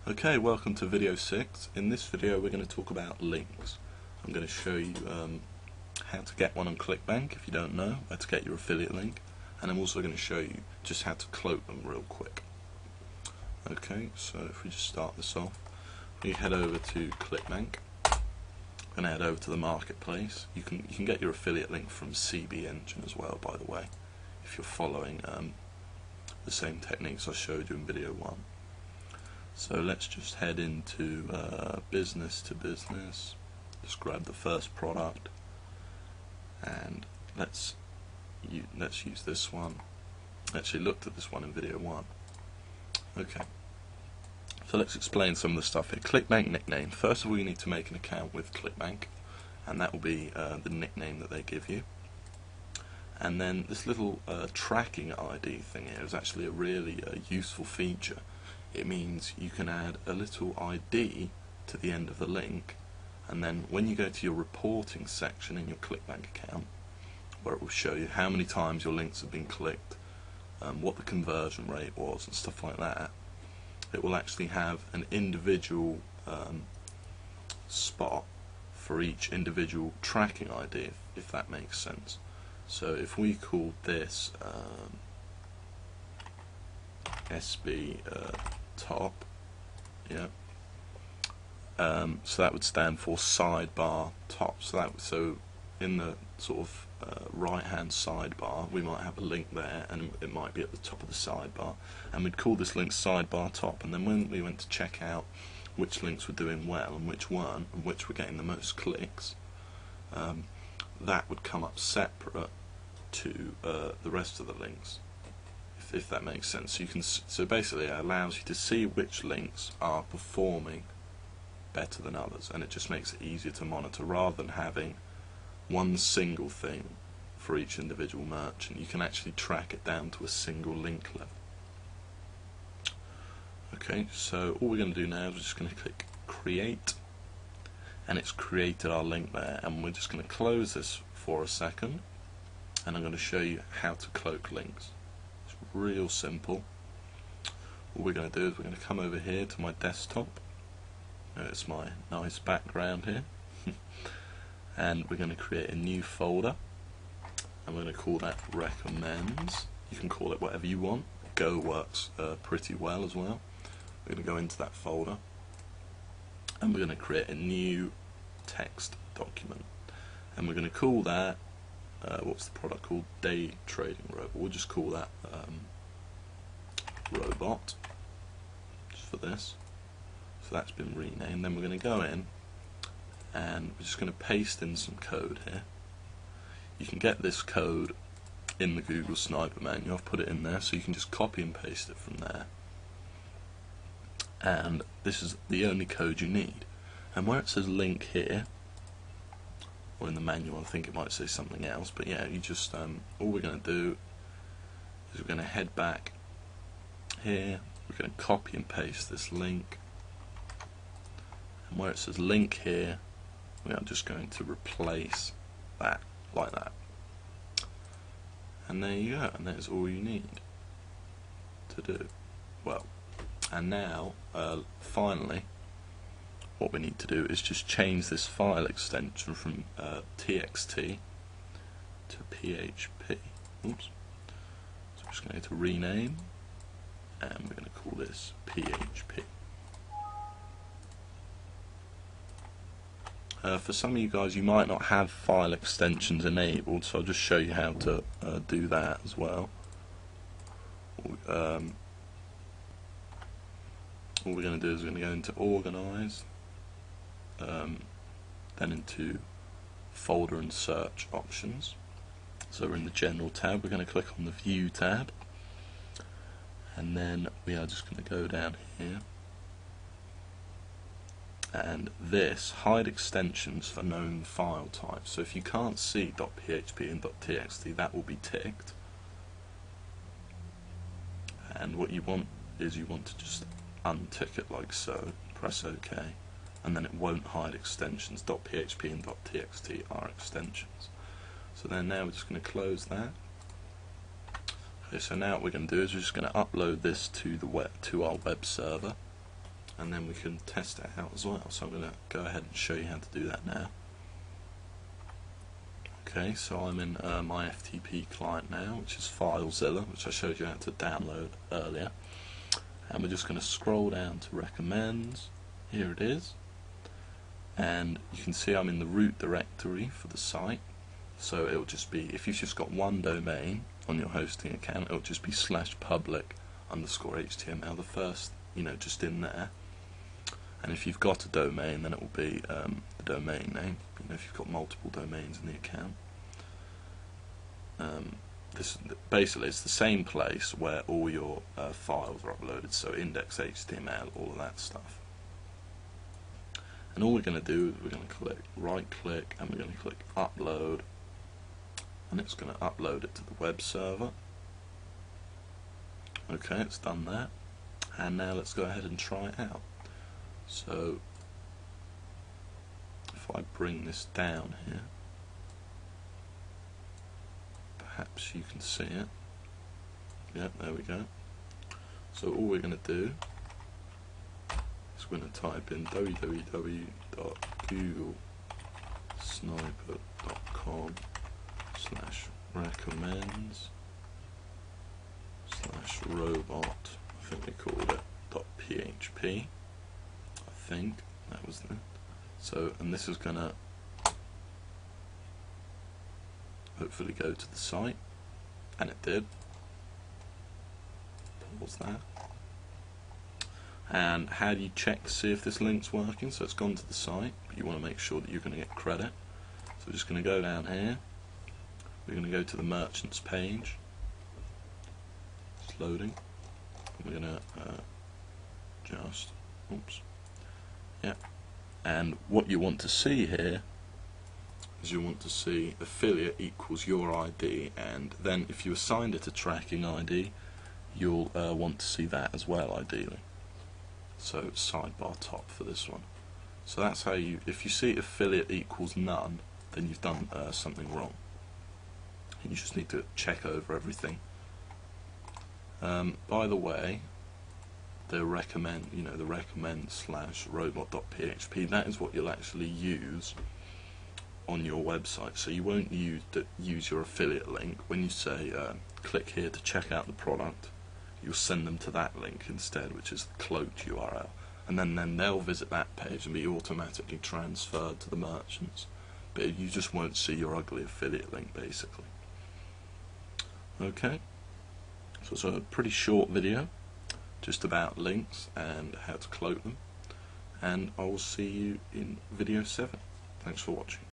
Okay, welcome to video 6. In this video we're going to talk about links. I'm going to show you how to get one on ClickBank if you don't know, where to get your affiliate link, and I'm also going to show you just how to cloak them real quick. Okay, so if we just start this off, we head over to ClickBank. We're going to head over to the marketplace. You can get your affiliate link from CB Engine as well, by the way, if you're following the same techniques I showed you in video 1. So let's just head into business to business, just grab the first product, and let's use this one. Actually looked at this one in video 1. Okay, so let's explain some of the stuff here. ClickBank nickname. First of all, you need to make an account with ClickBank, and that will be the nickname that they give you. And then this little tracking ID thing here is actually a really useful feature. It means you can add a little ID to the end of the link, and then when you go to your reporting section in your ClickBank account, where it will show you how many times your links have been clicked, what the conversion rate was and stuff like that, it will actually have an individual spot for each individual tracking ID, if that makes sense. So if we called this SB top, yeah. So that would stand for sidebar top. So in the sort of right hand sidebar, we might have a link there, and it might be at the top of the sidebar, and we'd call this link sidebar top. And then when we went to check out which links were doing well and which weren't, and which were getting the most clicks, that would come up separate to the rest of the links. If that makes sense. So basically it allows you to see which links are performing better than others, and it just makes it easier to monitor rather than having one single thing for each individual merchant. You can actually track it down to a single link level. Okay, so all we're going to do now is we're just going to click create, and it's created our link there, and we're just going to close this for a second, and I'm going to show you how to cloak links. Real simple. All we're going to do is we're going to come over here to my desktop. It's my nice background here. And we're going to create a new folder, and we're going to call that recommends. You can call it whatever you want. Go works pretty well as well. We're going to go into that folder, and we're going to create a new text document, and we're going to call that what's the product called? Day trading robot. We'll just call that robot, just for this. So that's been renamed. Then we're going to go in, and we're just going to paste in some code here. You can get this code in the Google Sniper manual. I've put it in there, so you can just copy and paste it from there. And this is the only code you need. And where it says link here, or in the manual, I think it might say something else, but yeah, you just all we're going to do is we're going to head back here, we're going to copy and paste this link, and where it says link here, we are just going to replace that like that, and there you go, and that's all you need to do. Well, and now finally what we need to do is just change this file extension from txt to PHP. Oops. So we're just going to rename, and we're going to call this PHP. For some of you guys, you might not have file extensions enabled, so I'll just show you how to do that as well. All we're going to do is we're going to go into organize, then into folder and search options. So we're in the general tab, we're going to click on the view tab, and then we are just going to go down here, and this hide extensions for known file types. So if you can't see .php and .txt, that will be ticked, and what you want is you want to just untick it like so, press OK, and then it won't hide extensions. .php and .txt are extensions. So then now we're just going to close that. Okay, so now what we're going to do is we're just going to upload this to the to our web server. and then we can test it out as well. So I'm going to go ahead and show you how to do that now. Okay, so I'm in my FTP client now, which is FileZilla, which I showed you how to download earlier. And we're just going to scroll down to Recommends. Here it is. And you can see I'm in the root directory for the site. So it'll just be, if you've just got one domain on your hosting account, it'll just be /public_HTML, the first, just in there. And if you've got a domain, then it will be the domain name, if you've got multiple domains in the account. Basically it's the same place where all your files are uploaded, so index.html, all of that stuff. And all we're going to do is we're going to right click and we're going to click upload, and it's going to upload it to the web server. Okay, it's done that, and now let's go ahead and try it out. So if I bring this down here, perhaps you can see it. Yep, there we go. So all we're going to do is we're going to type in www.googlesniper.com/recommends/robot, I think we called it .php. I think that was it. So, and this is going to hopefully go to the site, and it did. Pause that. And how do you check to see if this link's working? So it's gone to the site, but you want to make sure that you're going to get credit. So we're just going to go down here. We're going to go to the merchants page. It's loading. We're going to and what you want to see here is you want to see affiliate equals your ID, and then if you assigned it a tracking ID, you'll want to see that as well, ideally. So sidebar top for this one. So that's how if you see affiliate equals none, then you've done something wrong. And you just need to check over everything. By the way, the recommend/robot.php, that is what you'll actually use on your website. So you won't use your affiliate link. When you say click here to check out the product, you'll send them to that link instead, which is the Cloak URL, and then they'll visit that page and be automatically transferred to the merchants. But you just won't see your ugly affiliate link, basically. Okay, so it's a pretty short video just about links and how to cloak them, and I will see you in video 7. Thanks for watching.